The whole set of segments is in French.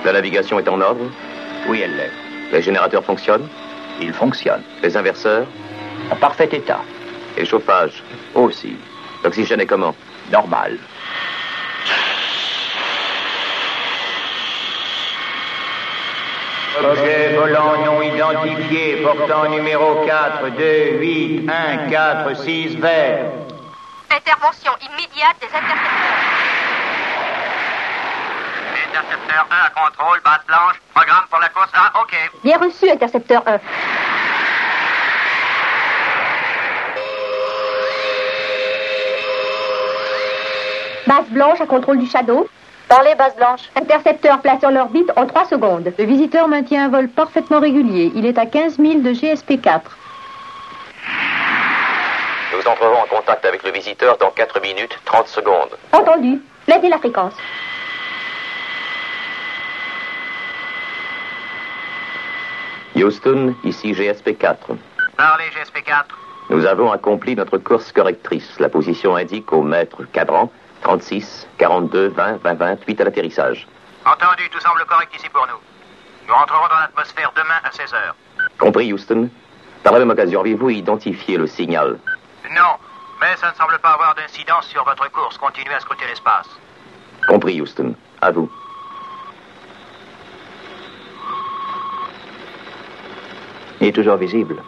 La navigation est en ordre? Oui, elle l'est. Les générateurs fonctionnent? Ils fonctionnent. Les inverseurs? En parfait état. Et chauffage? Aussi. L'oxygène est comment? Normal. Objet volant non identifié portant numéro 4281446 vers. Intervention immédiate des intercepteurs. Intercepteur 1 à contrôle, base blanche. Programme pour la course 1, OK. Bien reçu, intercepteur 1. Base blanche à contrôle du Shadow. Parlez, base blanche. Intercepteur placé en orbite en 3 secondes. Le visiteur maintient un vol parfaitement régulier. Il est à 15 000 de GSP-4. Nous entrerons en contact avec le visiteur dans 4 minutes 30 secondes. Entendu. Mettez la fréquence. Houston, ici GSP-4. Parlez, GSP-4. Nous avons accompli notre course correctrice. La position indique au mètre cadran 36, 42, 20, 20, 28 à l'atterrissage. Entendu, tout semble correct ici pour nous. Nous rentrerons dans l'atmosphère demain à 16h. Compris, Houston. Par la même occasion, avez-vous identifié le signal? Non, mais ça ne semble pas avoir d'incidence sur votre course. Continuez à scruter l'espace. Compris, Houston. À vous. Il est toujours visible.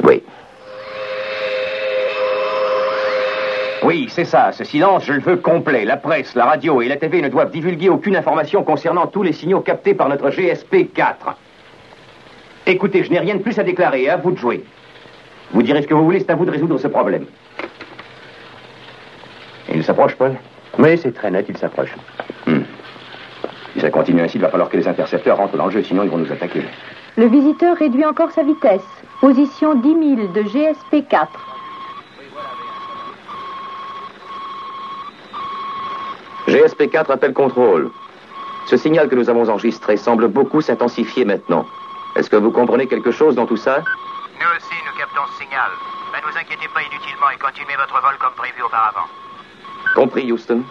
Oui. Oui, c'est ça. Ce silence, je le veux complet. La presse, la radio et la TV ne doivent divulguer aucune information concernant tous les signaux captés par notre GSP-4. Écoutez, je n'ai rien de plus à déclarer. À vous de jouer. Vous direz ce que vous voulez, c'est à vous de résoudre ce problème. Il s'approche, Paul? Oui, c'est très net, il s'approche. Si ça continue ainsi, il va falloir que les intercepteurs rentrent dans le jeu, sinon ils vont nous attaquer. Le visiteur réduit encore sa vitesse. Position 10 000 de GSP-4. GSP-4 appel contrôle. Ce signal que nous avons enregistré semble beaucoup s'intensifier maintenant. Est-ce que vous comprenez quelque chose dans tout ça? Nous aussi, nous captons ce signal. Ne vous inquiétez pas inutilement et continuez votre vol comme prévu auparavant. Compris, Houston.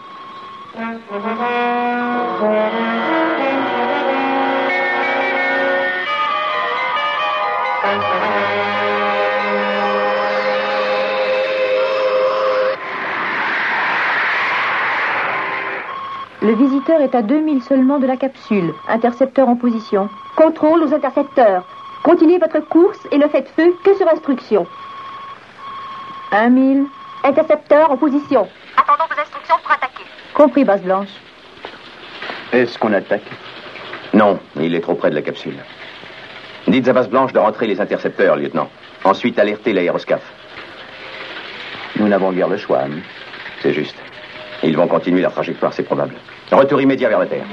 Le visiteur est à 2000 seulement de la capsule. Intercepteur en position. Contrôle aux intercepteurs. Continuez votre course et ne faites feu que sur instruction. 1000. Intercepteur en position. Attendons vos instructions pour attaquer. Compris, base blanche. Est-ce qu'on attaque? Non, il est trop près de la capsule. Dites à base blanche de rentrer les intercepteurs, lieutenant. Ensuite, alertez l'aéroscaphe. Nous n'avons guère le choix. C'est juste. Ils vont continuer leur trajectoire, c'est probable. Retour immédiat vers la Terre.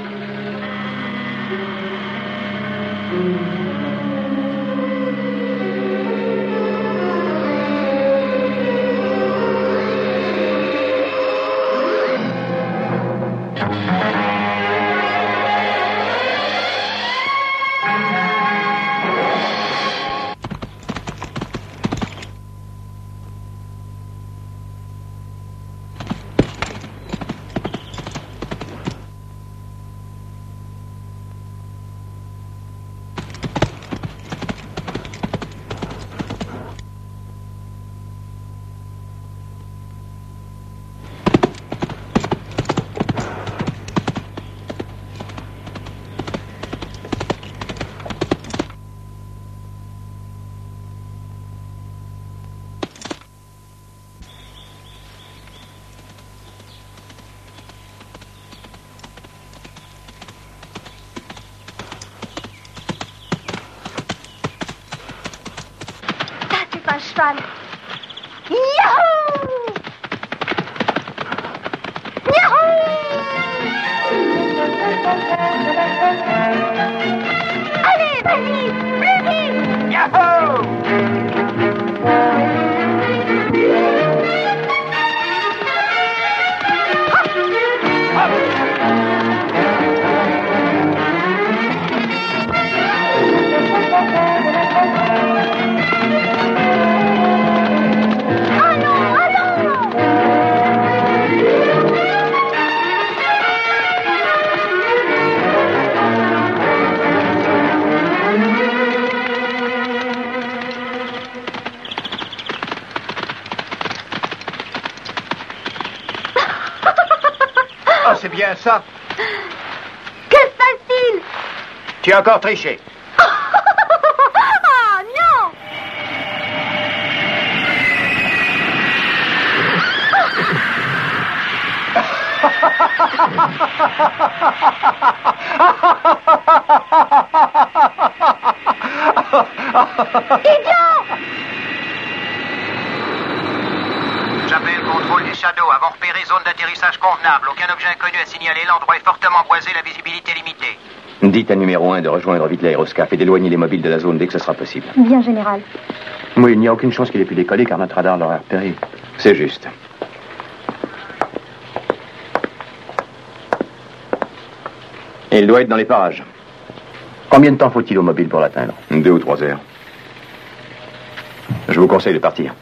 Un cheval. Yahoo! Yahoo! Allez, vas-y, plus vite! Yahoo! Ah, c'est bien ça. Que se passe-t-il? Tu as encore triché. Oh non! J'appelle contrôle du Shadow. Avons repéré zone d'atterrissage convenable. Aucun objet inconnu à signaler. L'endroit est fortement boisé, la visibilité limitée. Dites à numéro 1 de rejoindre vite l'aéroscape et d'éloigner les mobiles de la zone dès que ce sera possible. Bien, général. Oui, il n'y a aucune chance qu'il ait pu décoller car notre radar l'aurait repéré. C'est juste. Il doit être dans les parages. Combien de temps faut-il au mobile pour l'atteindre? 2 ou 3 heures. Je vous conseille de partir.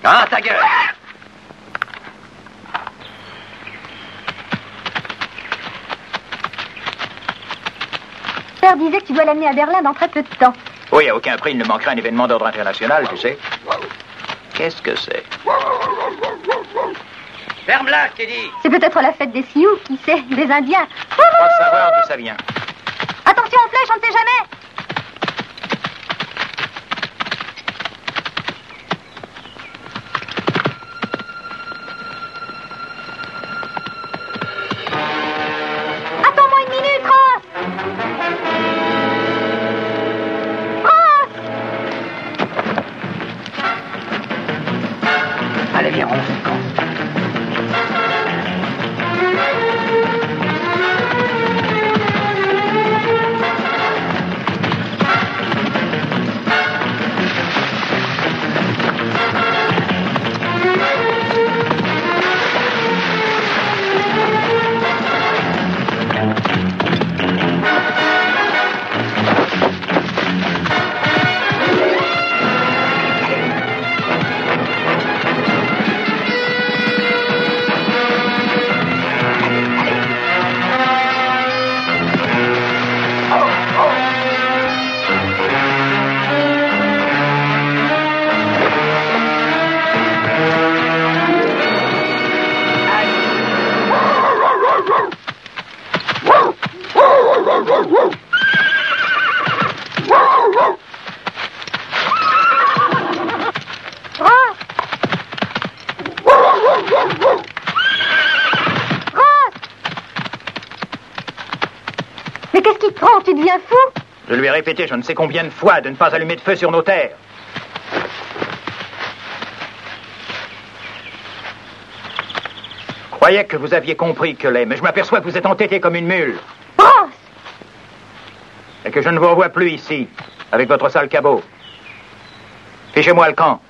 Ah, ta gueule! Père disait que tu dois l'amener à Berlin dans très peu de temps. Oui, à aucun prix, il ne manquera un événement d'ordre international, tu sais. Qu'est-ce que c'est? Ferme-la, je t'ai dit! C'est peut-être la fête des Sioux, qui sait, des Indiens. Je crois savoir d'où ça vient. Attention aux flèches, on ne sait jamais. Attends-moi une minute, Ross. Ross! Allez, viens, on fait quand? Mais qu'est-ce qui te prend? Tu deviens fou? Je lui ai répété je ne sais combien de fois de ne pas allumer de feu sur nos terres. Je croyais que vous aviez compris que mais je m'aperçois que vous êtes entêté comme une mule. Ross! Et que je ne vous revois plus ici, avec votre sale cabot. Fichez-moi le camp.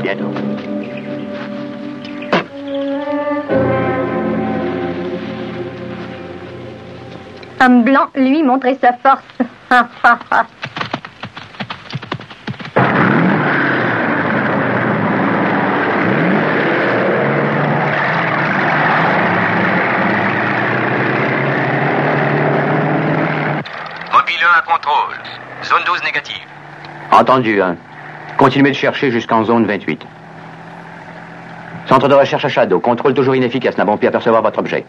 Bientôt. Homme blanc, lui, montrer sa force. Mobile 1 à contrôle. Zone 12 négative. Entendu, hein. Continuez de chercher jusqu'en zone 28. Centre de recherche à Shadow. Contrôle toujours inefficace. N'avons pu apercevoir votre objet.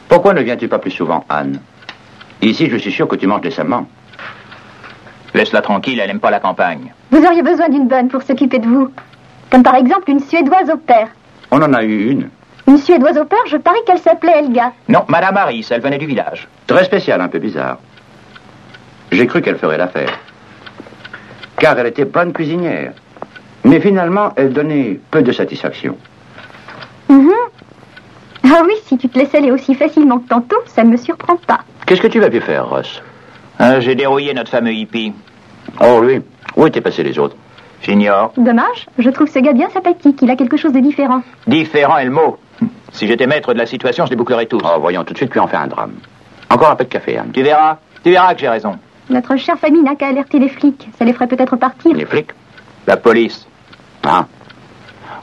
Pourquoi ne viens-tu pas plus souvent, Anne? Ici, je suis sûr que tu manges décemment. Laisse-la tranquille, elle n'aime pas la campagne. Vous auriez besoin d'une bonne pour s'occuper de vous. Comme par exemple une Suédoise au pair. On en a eu une. Une Suédoise au pair, je parie qu'elle s'appelait Helga. Non, Madame Harris, elle venait du village. Très spéciale, un peu bizarre. J'ai cru qu'elle ferait l'affaire. Car elle était bonne cuisinière. Mais finalement, elle donnait peu de satisfaction. Ah oui, si tu te laissais aller aussi facilement que tantôt, ça ne me surprend pas. Qu'est-ce que tu vas pu faire, Ross? J'ai dérouillé notre fameux hippie. Oh, lui. Où étaient passés les autres? J'ignore. Dommage, je trouve ce gars bien sympathique, il a quelque chose de différent. Différent est le mot. Si j'étais maître de la situation, je les bouclerais tous. Oh, voyons, tout de suite, tu en fais un drame. Encore un peu de café, Anne. Tu verras que j'ai raison. Notre chère famille n'a qu'à alerter les flics, ça les ferait peut-être partir. Les flics? La police. Ah.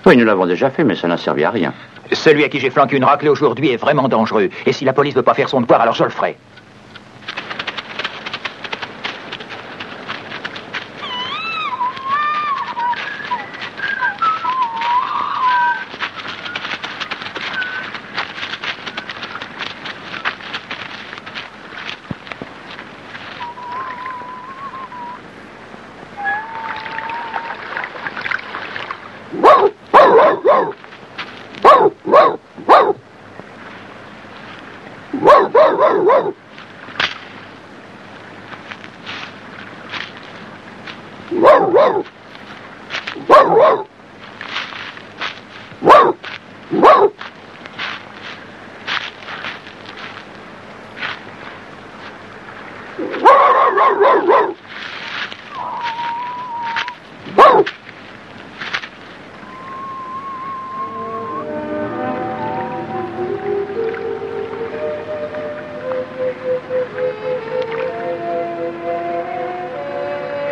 Oui, nous l'avons déjà fait, mais ça n'a servi à rien. Celui à qui j'ai flanqué une raclée aujourd'hui est vraiment dangereux. Et si la police veut pas faire son devoir, alors je le ferai.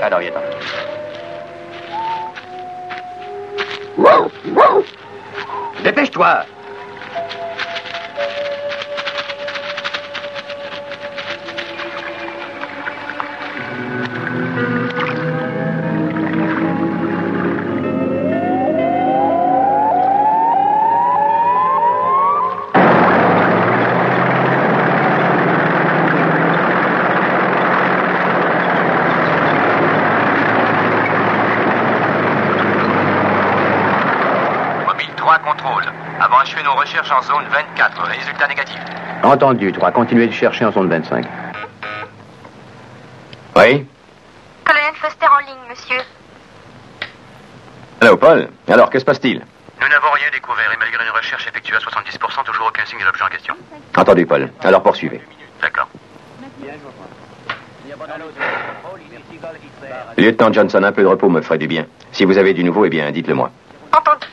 Alors, y est-on. Dépêche-toi! Nos recherches en zone 24. Résultat négatif. Entendu, 3. Continuez de chercher en zone 25. Oui? Colonel Foster en ligne, monsieur. Allô, Paul. Alors, que se passe-t-il? Nous n'avons rien découvert et malgré une recherche effectuée à 70%, toujours aucun signe de l'objet en question. Entendu, Paul. Alors, poursuivez. D'accord. Lieutenant Johnson, un peu de repos me ferait du bien. Si vous avez du nouveau, eh bien, dites-le moi. Entendu.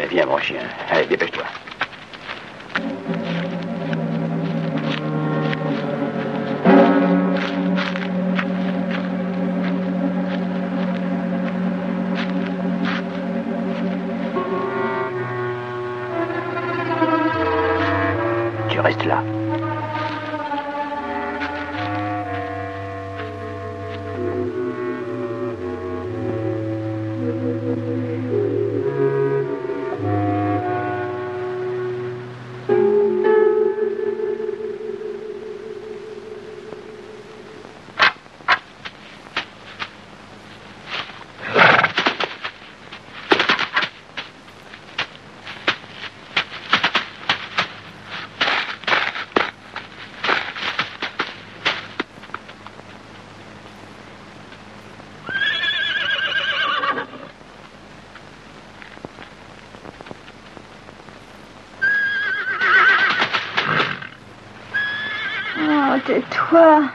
Viens, mon chien. Allez, dépêche-toi. Tu restes là. Tais-toi.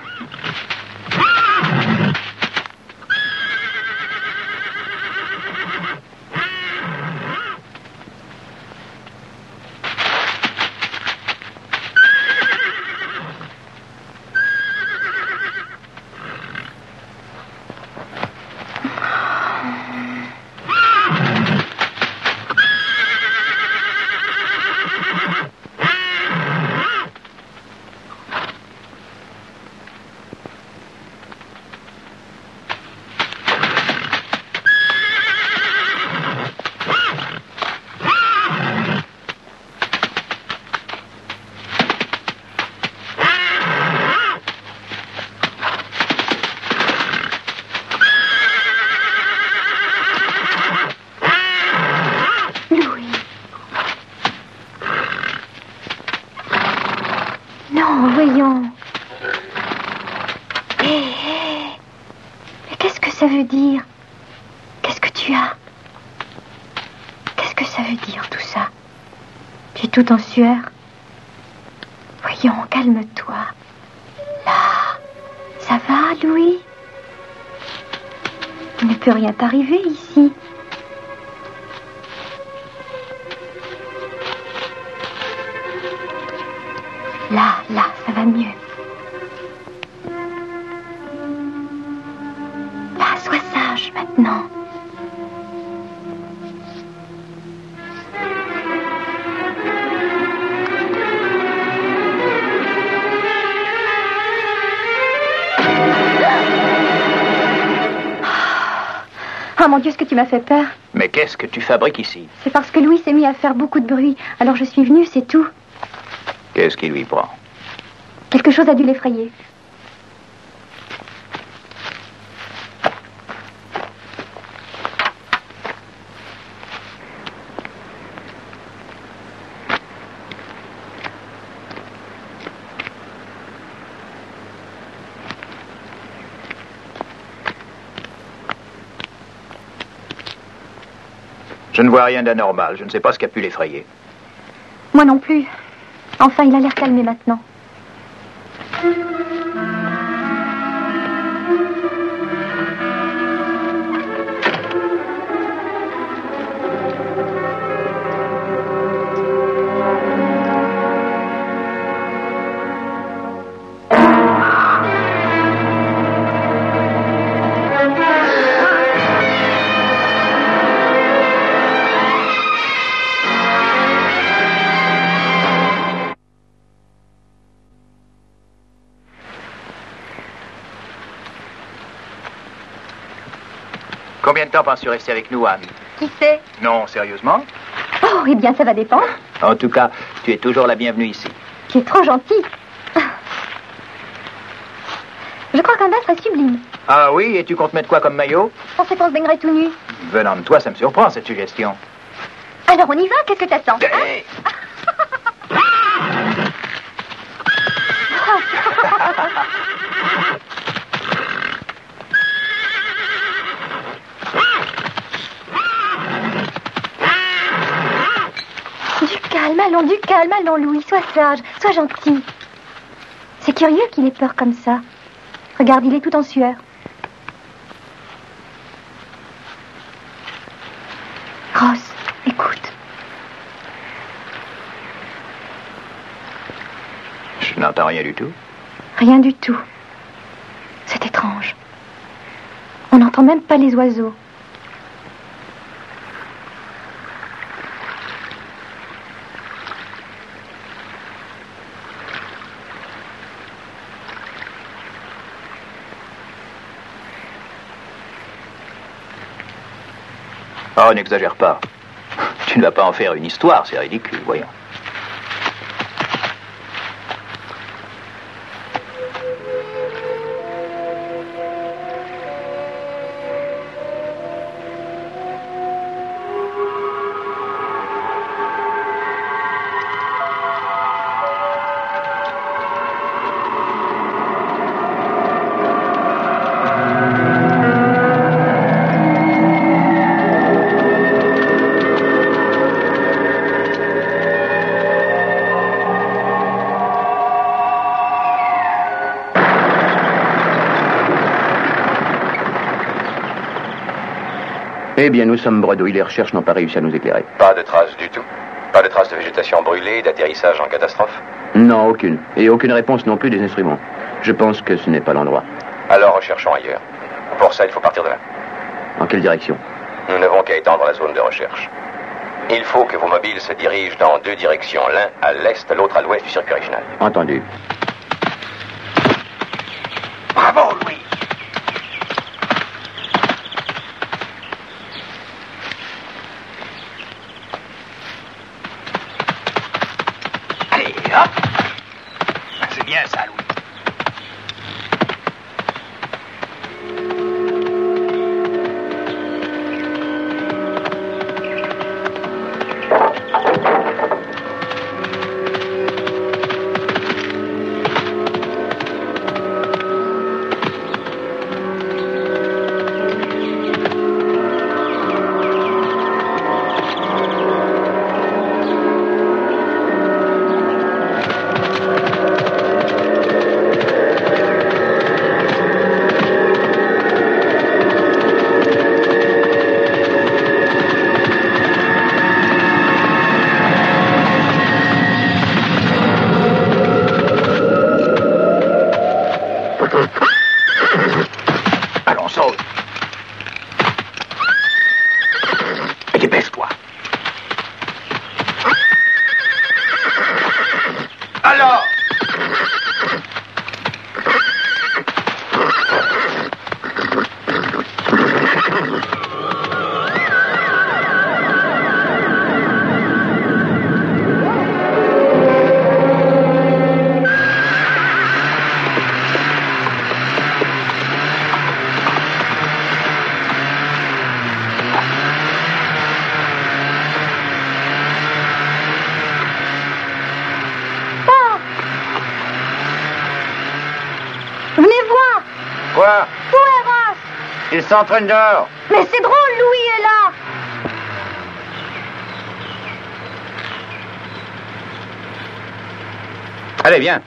Voyons. Hé. Mais qu'est-ce que ça veut dire? Qu'est-ce que tu as? Qu'est-ce que ça veut dire tout ça? Tu es tout en sueur. Voyons, calme-toi. Là. Ça va, Louis? Il ne peut rien t'arriver ici. Là, ça va mieux. Là, sois sage maintenant. Ah mon Dieu, ce que tu m'as fait peur. Mais qu'est-ce que tu fabriques ici? C'est parce que Louis s'est mis à faire beaucoup de bruit. Alors je suis venue, c'est tout. Qu'est-ce qui lui prend? Quelque chose a dû l'effrayer. Je ne vois rien d'anormal. Je ne sais pas ce qui a pu l'effrayer. Moi non plus. Enfin, il a l'air calmé maintenant. Combien de temps penses-tu rester avec nous, Anne? Qui sait? Non, sérieusement? Oh, eh bien, ça va dépendre. En tout cas, tu es toujours la bienvenue ici. Tu es trop gentil. Je crois qu'un bain serait sublime. Ah oui, et tu comptes mettre quoi comme maillot? Je pensais qu'on se baignerait tout nu. Venant de toi, ça me surprend, cette suggestion. Alors, on y va? Qu'est-ce que t'attends? Hey. Du calme, allons, Louis, sois sage, sois gentil. C'est curieux qu'il ait peur comme ça. Regarde, il est tout en sueur. Ross, écoute. Je n'entends rien du tout. Rien du tout. C'est étrange. On n'entend même pas les oiseaux. Oh, n'exagère pas. Tu ne vas pas en faire une histoire, c'est ridicule, voyons. Eh bien, nous sommes bredouilles. Les recherches n'ont pas réussi à nous éclairer. Pas de traces du tout. Pas de traces de végétation brûlée, d'atterrissage en catastrophe. Non, aucune. Et aucune réponse non plus des instruments. Je pense que ce n'est pas l'endroit. Alors recherchons ailleurs. Pour ça, il faut partir de là. En quelle direction? Nous n'avons qu'à étendre la zone de recherche. Il faut que vos mobiles se dirigent dans 2 directions. L'un à l'est, l'autre à l'ouest du circuit original. Entendu. Bravo, Louis. Allez, hop. C'est bien ça, Louis. Allons, saute. Et dépêche-toi. Alors! Venez voir. Quoi? Où est Ross? Il s'entraîne dehors. Mais c'est drôle, Louis est là. Allez, viens.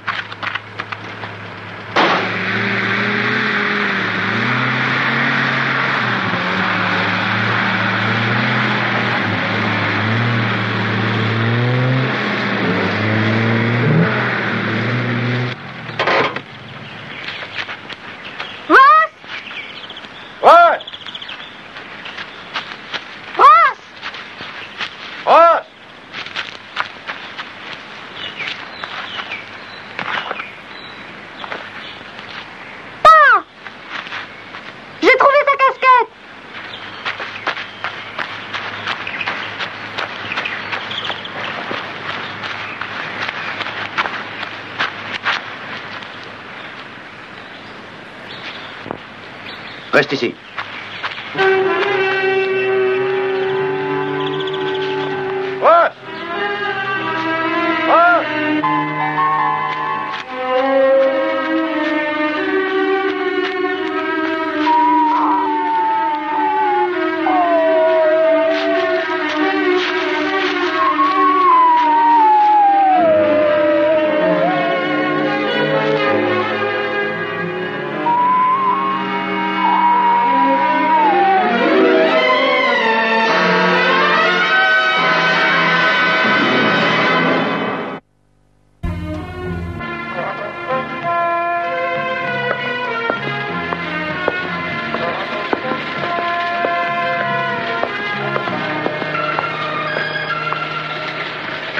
Ross! Ross! Ross! Ross! Pa! J'ai trouvé ta casquette. Reste ici. Ross! Ross!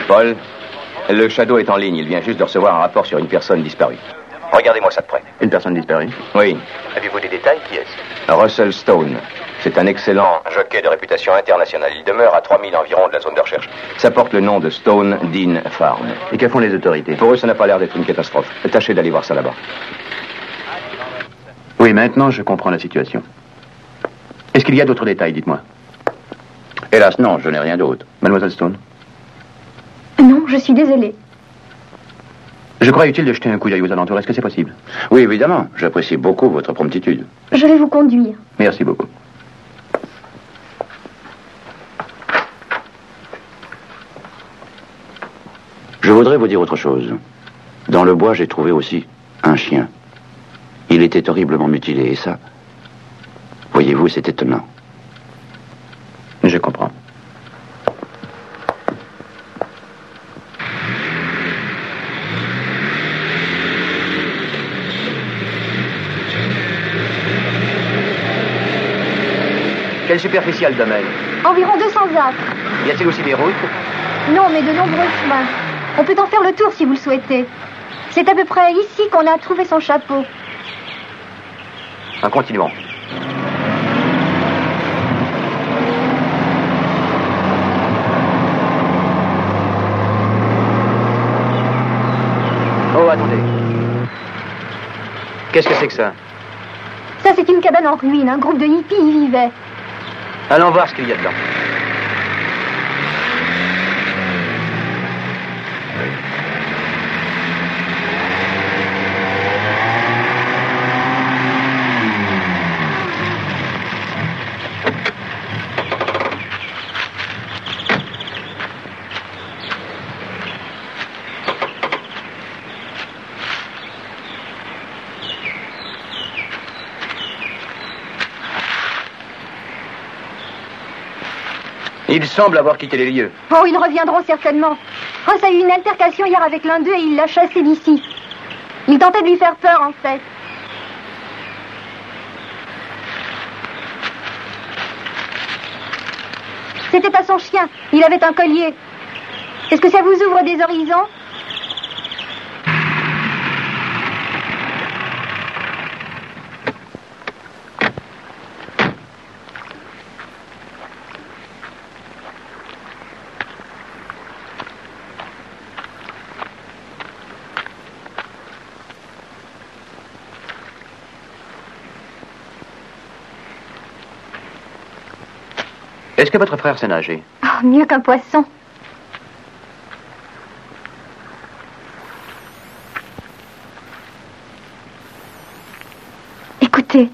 Paul, le Shadow est en ligne. Il vient juste de recevoir un rapport sur une personne disparue. Regardez-moi ça de près. Une personne disparue. Oui, Avez-vous des détails? Qui est-ce? Russell Stone. C'est un excellent... jockey de réputation internationale. Il demeure à 3000 environ de la zone de recherche. Ça porte le nom de Stone Dean Farm. Et que font les autorités? Pour eux, ça n'a pas l'air d'être une catastrophe. Tâchez d'aller voir ça là-bas. Oui, maintenant, je comprends la situation. Est-ce qu'il y a d'autres détails, dites-moi? Hélas, non, je n'ai rien d'autre. Mademoiselle Stone? Non, je suis désolée. Je crois utile de jeter un coup d'œil aux alentours. Est-ce que c'est possible? Oui, évidemment. J'apprécie beaucoup votre promptitude. Je vais vous conduire. Merci beaucoup. Je voudrais vous dire autre chose. Dans le bois, j'ai trouvé aussi un chien. Il était horriblement mutilé, et ça, voyez-vous, c'est étonnant. Je comprends. Quelle superficie a le domaine? Environ 200 acres. Y a-t-il aussi des routes? Non, mais de nombreux chemins. On peut en faire le tour si vous le souhaitez. C'est à peu près ici qu'on a trouvé son chapeau. Continuons. Oh, attendez. Qu'est-ce que c'est que ça? Ça, c'est une cabane en ruine. Un groupe de hippies y vivait. Allons voir ce qu'il y a dedans. Ils semblent avoir quitté les lieux. Oh, ils reviendront certainement. Ross a eu une altercation hier avec l'un d'eux et il l'a chassé d'ici. Il tentait de lui faire peur, en fait. C'était à son chien. Il avait un collier. Est-ce que ça vous ouvre des horizons? Est-ce que votre frère sait nager? Oh, mieux qu'un poisson. Écoutez.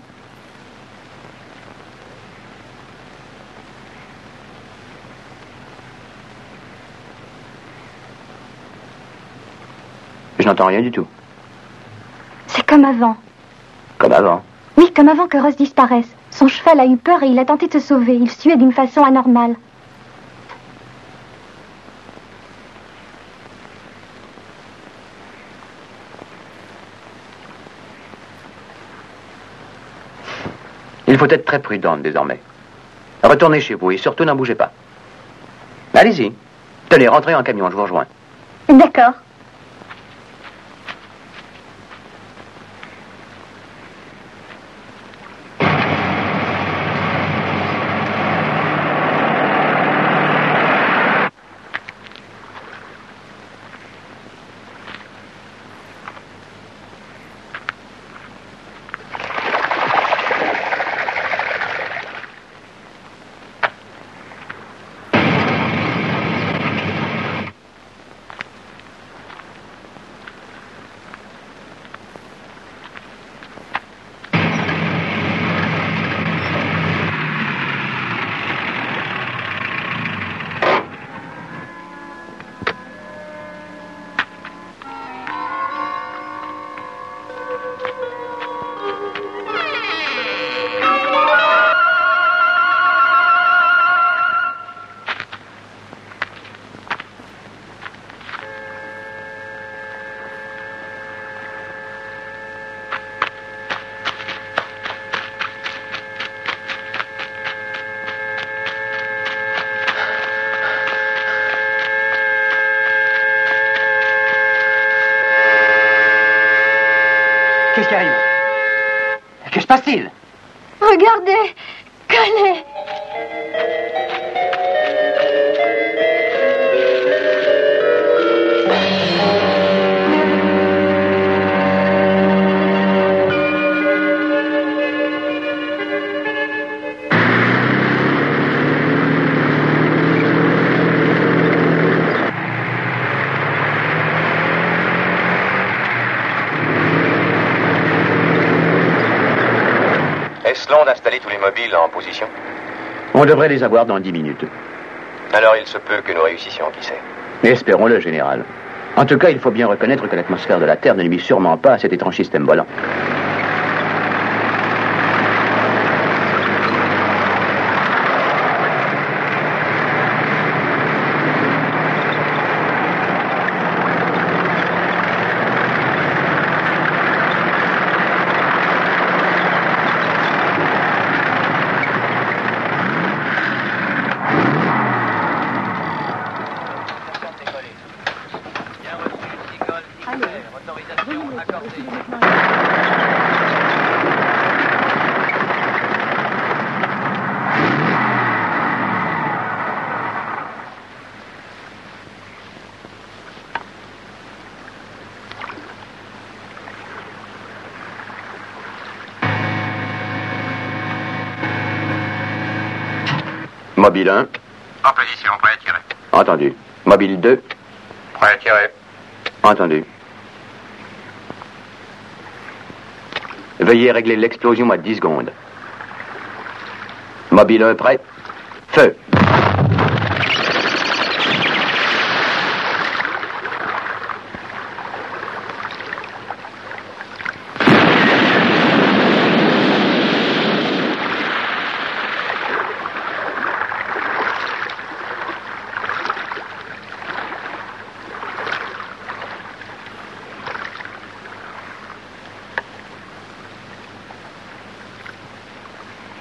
Je n'entends rien du tout. C'est comme avant. Comme avant? Oui, comme avant que Ross disparaisse. Son cheval a eu peur et il a tenté de se sauver. Il suait d'une façon anormale. Il faut être très prudente désormais. Retournez chez vous et surtout n'en bougez pas. Allez-y. Tenez, rentrez en camion, je vous rejoins. D'accord. Qu'est-ce qui arrive? Que se passe-t-il? Regardez. Collet! Est-ce long d'installer tous les mobiles en position? On devrait les avoir dans 10 minutes. Alors il se peut que nous réussissions, qui sait. Espérons-le, général. En tout cas, il faut bien reconnaître que l'atmosphère de la Terre ne nuit sûrement pas à cet étrange système volant. Mobile 1. En position, prêt à tirer. Entendu. Mobile 2. Prêt à tirer. Entendu. Veuillez régler l'explosion à 10 secondes. Mobile 1 prêt. Feu.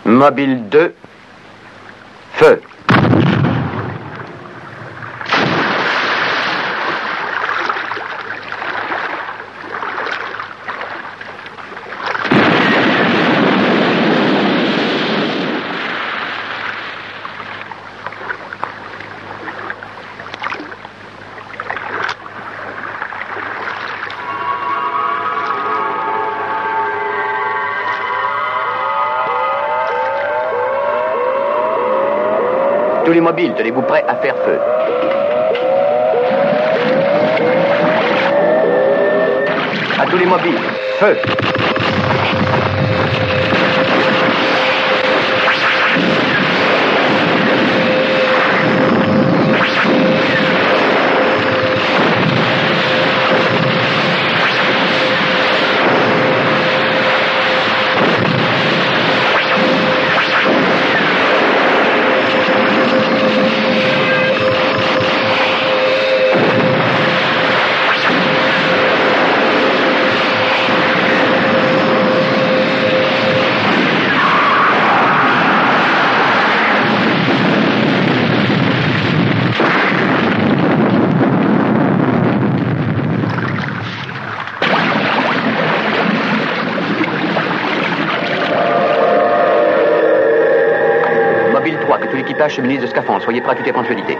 Mobile 2. Feu. Tous les mobiles, tenez-vous prêts à faire feu. À tous les mobiles, feu. Que tout l'équipage cheminise de scaphandre. Soyez prêts à toute éventualité.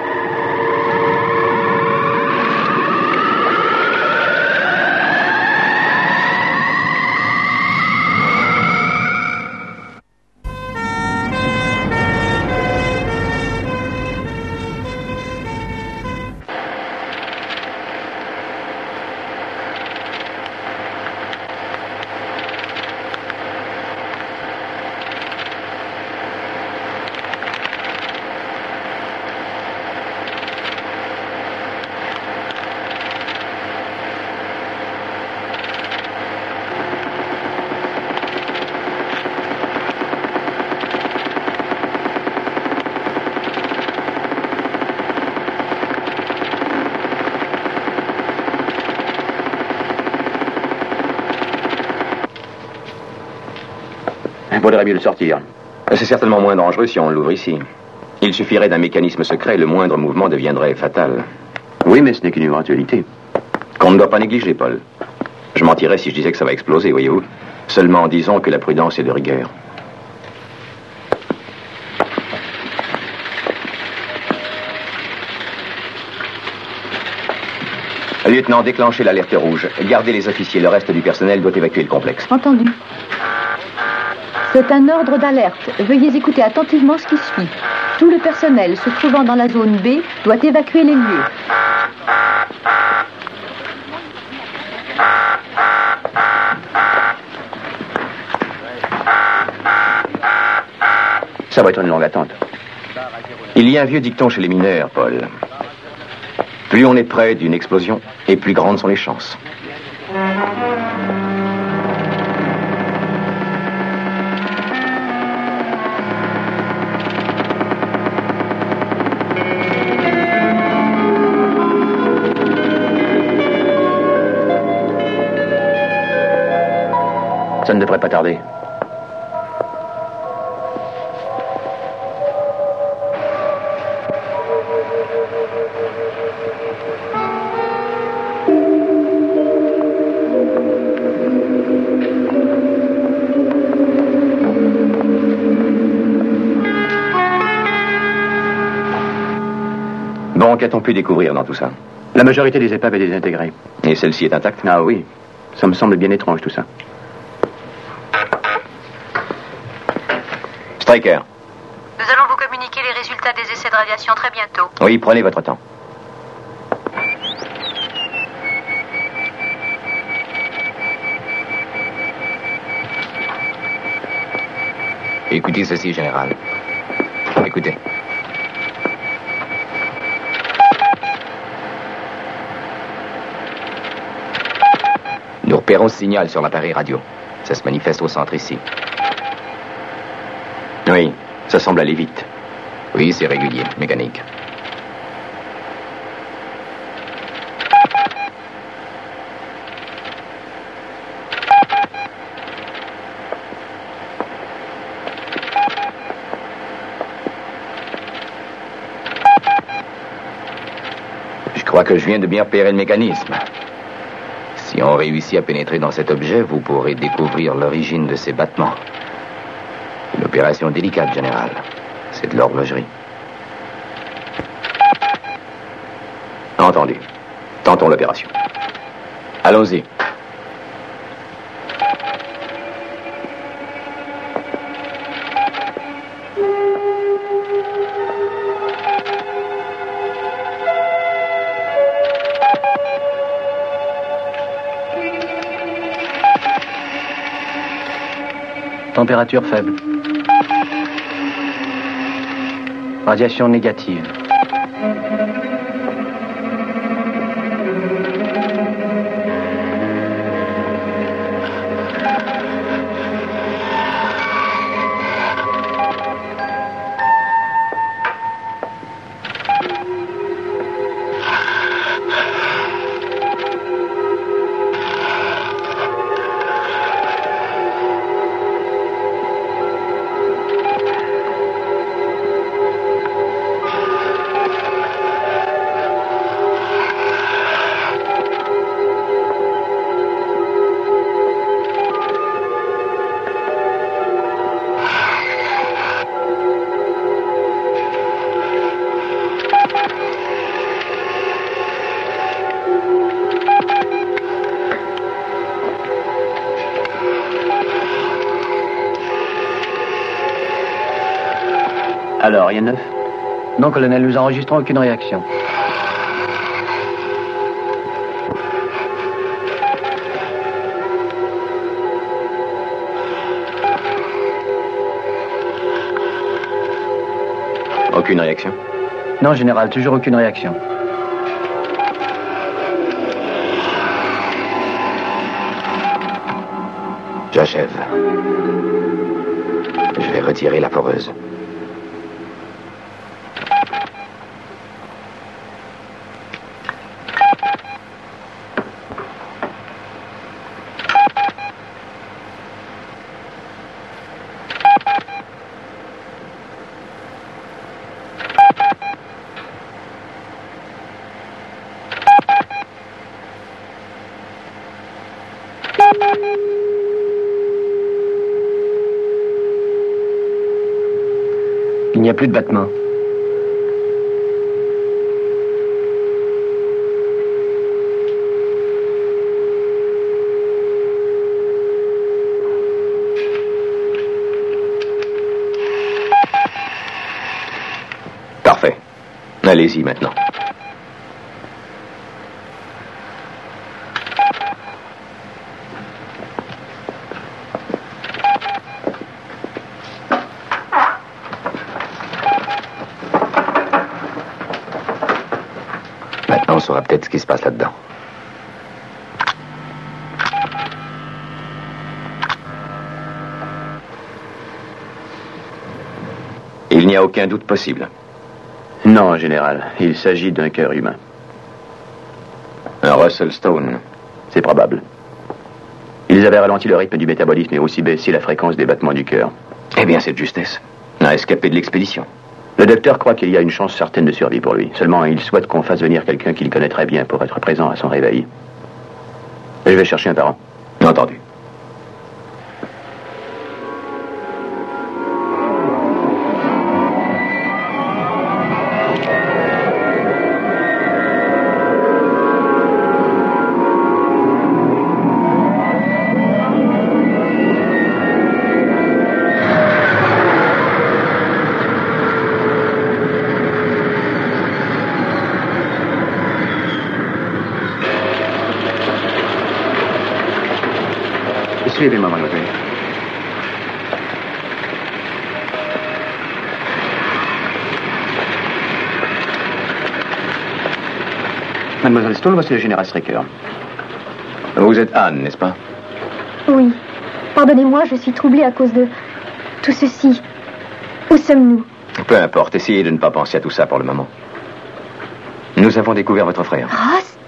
Il vaudrait mieux le sortir. C'est certainement moins dangereux si on l'ouvre ici. Il suffirait d'un mécanisme secret, le moindre mouvement deviendrait fatal. Oui, mais ce n'est qu'une éventualité. Qu'on ne doit pas négliger, Paul. Je mentirais si je disais que ça va exploser, voyez-vous. Seulement disons que la prudence est de rigueur. Lieutenant, déclenchez l'alerte rouge. Gardez les officiers. Le reste du personnel doit évacuer le complexe. Entendu. C'est un ordre d'alerte. Veuillez écouter attentivement ce qui suit. Tout le personnel se trouvant dans la zone B doit évacuer les lieux. Ça va être une longue attente. Il y a un vieux dicton chez les mineurs, Paul. Plus on est près d'une explosion, et plus grandes sont les chances. Ça ne devrait pas tarder. Bon, qu'a-t-on pu découvrir dans tout ça? La majorité des épaves est désintégrée. Et celle-ci est intacte? Ah oui. Ça me semble bien étrange, tout ça. Stryker. Nous allons vous communiquer les résultats des essais de radiation très bientôt. Oui, prenez votre temps. Écoutez ceci, général. Écoutez. Nous repérons ce signal sur l'appareil radio. Ça se manifeste au centre ici. Oui, ça semble aller vite. Oui, c'est régulier, mécanique. Je crois que je viens de bien repérer le mécanisme. Si on réussit à pénétrer dans cet objet, vous pourrez découvrir l'origine de ces battements. Une opération délicate, général. C'est de l'horlogerie. Entendu. Tentons l'opération. Allons-y. Température faible. Radiation négative. Alors, rien de neuf? Non, colonel, nous enregistrons aucune réaction. Aucune réaction? Non, général, toujours aucune réaction. J'achève. Je vais retirer la foreuse. Il n'y a plus de battement. Allez-y maintenant. Maintenant, on saura peut-être ce qui se passe là-dedans. Il n'y a aucun doute possible. Non, général. Il s'agit d'un cœur humain. Un Russell Stone. C'est probable. Ils avaient ralenti le rythme du métabolisme et aussi baissé la fréquence des battements du cœur. Eh bien, c'est de justesse. On a escapé de l'expédition. Le docteur croit qu'il y a une chance certaine de survie pour lui. Seulement, il souhaite qu'on fasse venir quelqu'un qu'il connaîtrait bien pour être présent à son réveil. Je vais chercher un parent. Entendu. Suivez-moi, mademoiselle. Mademoiselle Stone, voici le général Stricker. Vous êtes Anne, n'est-ce pas? Oui. Pardonnez-moi, je suis troublée à cause de tout ceci. Où sommes-nous? Peu importe, essayez de ne pas penser à tout ça pour le moment. Nous avons découvert votre frère. Ross?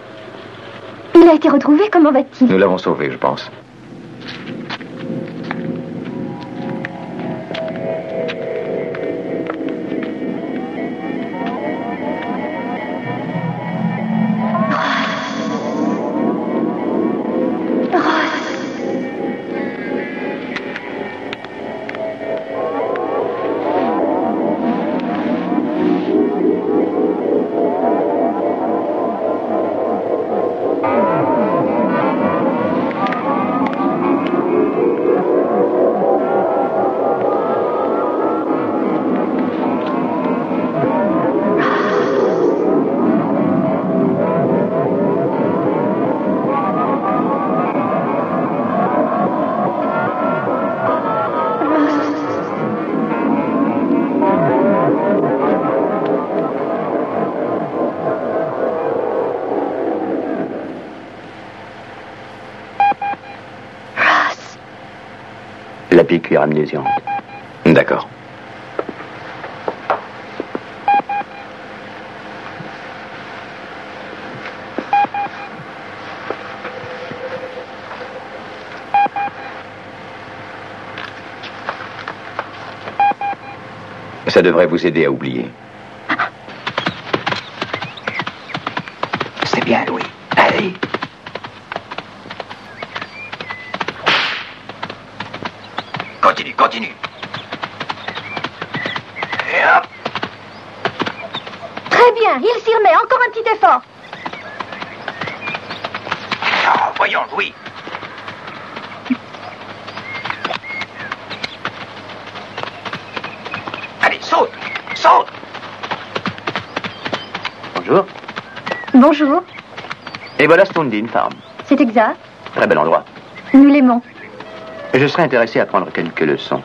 Il a été retrouvé, comment va-t-il? Nous l'avons sauvé, je pense. La piqûre amnésiante. D'accord. Ça devrait vous aider à oublier. C'est bien, Louis. Allez. Continue, continue. Et hop. Très bien, il s'y remet. Encore un petit effort. Oh, voyons, Louis. Allez, saute. Saute. Bonjour. Bonjour. Et voilà Stone Dean Farm. C'est exact. Très bel endroit. Nous l'aimons. Je serais intéressé à prendre quelques leçons.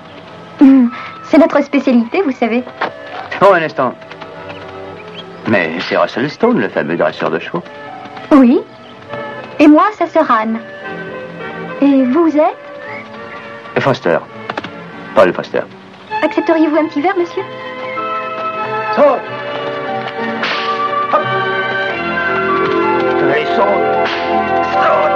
C'est notre spécialité, vous savez. Oh, un instant. Mais c'est Russell Stone, le fameux dresseur de chevaux. Oui. Et moi, sa sœur Anne. Et vous êtes? Foster. Paul Foster. Accepteriez-vous un petit verre, monsieur? Saute. Hop. Allez, saute. Saute.